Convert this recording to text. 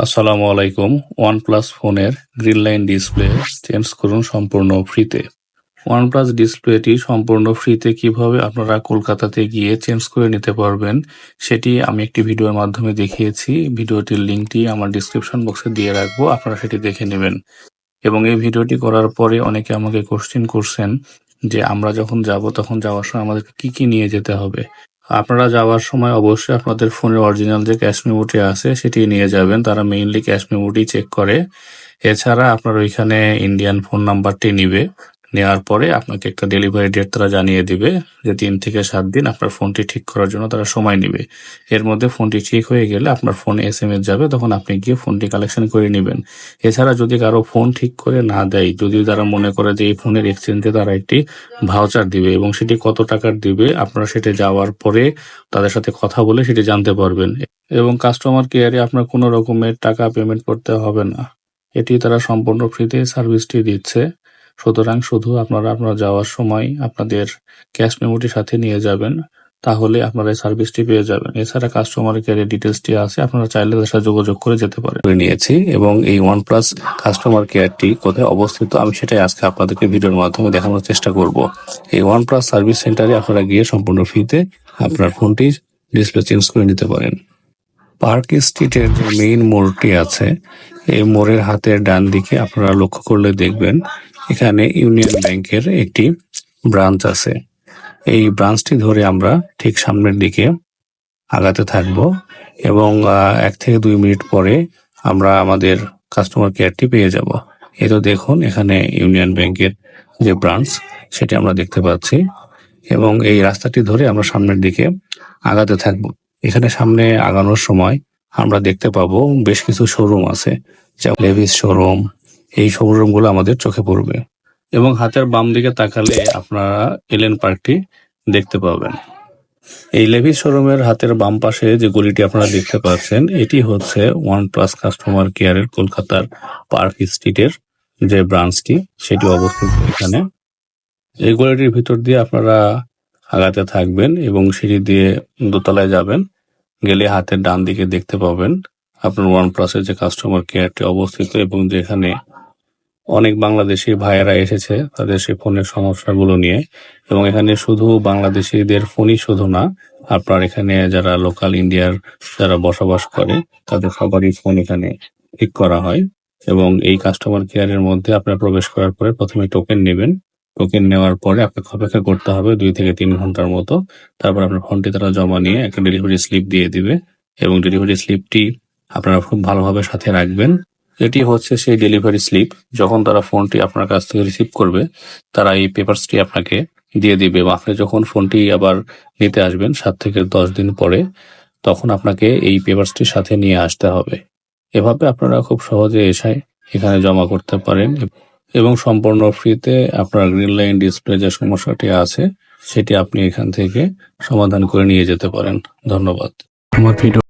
আসসালামু আলাইকুম। ওয়ানপ্লাস ফোনের গ্রিন লাইন ডিসপ্লে চেঞ্জ করুন সম্পূর্ণ ফ্রিতে। ওয়ানপ্লাস ডিসপ্লেটি সম্পূর্ণ ফ্রিতে কিভাবে আপনারা কলকাতাতে গিয়ে চেঞ্জ করে নিতে পারবেন সেটি আমি একটি ভিডিওর মাধ্যমে দেখিয়েছি। ভিডিওটির লিঙ্কটি আমার ডিসক্রিপশন বক্সে দিয়ে রাখবো, আপনারা সেটি দেখে নেবেন। এবং এই ভিডিওটি করার পরে অনেকে আমাকে কোশ্চেন করছেন যে আমরা যখন যাব তখন যাওয়ার সময় আমাদেরকে কি কি নিয়ে যেতে হবে। আপনারা যাওয়ার সময় অবশ্যই আপনাদের ফোনের অরিজিনাল যে ক্যাশ মেমোটি আছে সেটি নিয়ে যাবেন, তারা মেইনলি ক্যাশ মেমোটি চেক করে। এছাড়া আপনার ওইখানে ইন্ডিয়ান ফোন নাম্বারটি নিবে, নেওয়ার পরে আপনাকে একটা ডেলিভারি ডেট তারা জানিয়ে দিবে যে 3 থেকে 7 দিন আপনার ফোনটি ঠিক করার জন্য তারা সময় নেবে। এর মধ্যে ফোনটি ঠিক হয়ে গেলে আপনার ফোনে SMS যাবে, তখন আপনি গিয়ে ফোনটি কালেকশন করে নেবেন। এছাড়া যদি কারো ফোন ঠিক করে না দেয়, যদি তারা মনে করে যে এই ফোনের এক্সচেঞ্জে তারা একটি ভাউচার দিবে এবং সেটি কত টাকার দিবে আপনারা সেটি যাওয়ার পরে তাদের সাথে কথা বলে সেটি জানতে পারবেন। এবং কাস্টমার কেয়ারে আপনার কোনো রকমের টাকা পেমেন্ট করতে হবে না, এটি তারা সম্পূর্ণ ফ্রিতে সার্ভিসটি দিচ্ছে। সুতরাং শুধু আপনারা যাওয়ার সময় আপনাদের ক্যাশ মেমোটি সাথে নিয়ে যাবেন, তাহলে আপনারা এই সার্ভিসটি পেয়ে যাবেন। এছাড়া কাস্টমার কেয়ারের ডিটেলসটি আছে, আপনারা চাইলে তাদের সাথে যোগাযোগ করে যেতে পারেন। নিয়েছি এবং এই ওয়ানপ্লাস কাস্টমার কেয়ারটি কোথায় অবস্থিত আমি সেটাই আজকে আপনাদেরকে ভিডিওর মাধ্যমে দেখানোর চেষ্টা করব। এই ওয়ানপ্লাস সার্ভিস সেন্টারে আপনারা গিয়ে সম্পূর্ণ ফ্রিতে আপনার ফোনটি ডিসপ্লে চেঞ্জ করে নিতে পারেন। পার্ক স্ট্রিটের যে মেইন মোড়টি আছে, এই মোড়ের হাতের ডান দিকে আপনারা লক্ষ্য করলে দেখবেন এখানে ইউনিয়ন ব্যাংকের একটি ব্রাঞ্চ আছে। এই ব্রাঞ্চটি ধরে আমরা ঠিক সামনের দিকে আগাতে থাকব এবং 1 থেকে 2 মিনিট পরে আমরা আমাদের কাস্টমার কেয়ারটি পেয়ে যাব। এই তো দেখুন এখানে ইউনিয়ন ব্যাংকের যে ব্রাঞ্চ সেটি আমরা দেখতে পাচ্ছি এবং এই রাস্তাটি ধরে আমরা সামনের দিকে আগাতে থাকব। এখানে সামনে আগানোর সময় আমরা দেখতে পাবো বেশ কিছু শোরুম আছে, যেমন লেভিস শোরুম। এই শোরুম গুলো আমাদের চোখে পড়বে এবং হাতের বাম দিকে তাকালে আপনারা এলেন পার্কটি দেখতে পাবেন। এই লেভিস শোরুমের হাতের বাম পাশে যে গলিটি আপনারা দেখতে পাচ্ছেন, এটি হচ্ছে ওয়ানপ্লাস কাস্টমার কেয়ারের কলকাতার পার্ক স্ট্রিটের যে ব্রাঞ্চটি সেটি অবস্থিত এখানে। এই গলিটির ভিতর দিয়ে আপনারা আগাতে থাকবেন এবং সিঁড়ি দিয়ে দোতলায় যাবেন, গেলে হাতের ডান দিকে দেখতে পাবেন আপনার ওয়ানপ্লাসের যে কাস্টমার কেয়ারটি অবস্থিত এবং যেখানে অনেক বাংলাদেশি ভাইয়েরা এসেছে তাদের সেই ফোনের সমস্যাগুলো নিয়ে। এবং এখানে শুধু বাংলাদেশিদের ফোনই শুধু না, আপনার এখানে যারা লোকাল ইন্ডিয়ার যারা বসবাস করে তাদের সবারই ফোন এখানে ঠিক করা হয়। এবং এই কাস্টমার কেয়ারের মধ্যে আপনার প্রবেশ করার পরে প্রথমে টোকেন নেবেন। টোকেন নেওয়ার পরে আপনাকে অপেক্ষা করতে হবে 2 থেকে 3 ঘন্টার মতো। তারপর আপনার ফোনটি তারা জমা নিয়ে একটা ডেলিভারি স্লিপ দিয়ে দিবে এবং ডেলিভারি স্লিপটি আপনারা খুব ভালোভাবে সাথে রাখবেন। এটি হচ্ছে সেই ডেলিভারি স্লিপ। যখন তারা ফোনটি আপনার কাছ থেকে রিসিভ করবে, তারা এই পেপারসটি আপনাকে দিয়ে দিবে এবং আপনি যখন ফোনটি আবার নিতে আসবেন 7 থেকে 10 দিন পরে, তখন আপনাকে এই পেপারসটির সাথে নিয়ে আসতে হবে। এভাবে আপনারা খুব সহজে এখানে জমা করতে পারেন এবং সম্পূর্ণ ফ্রিতে আপনার গ্রিন লাইন ডিসপ্লে যে সমস্যাটি আছে সেটি আপনি এখান থেকে সমাধান করে নিয়ে যেতে পারেন। ধন্যবাদ। আমার ভিডিও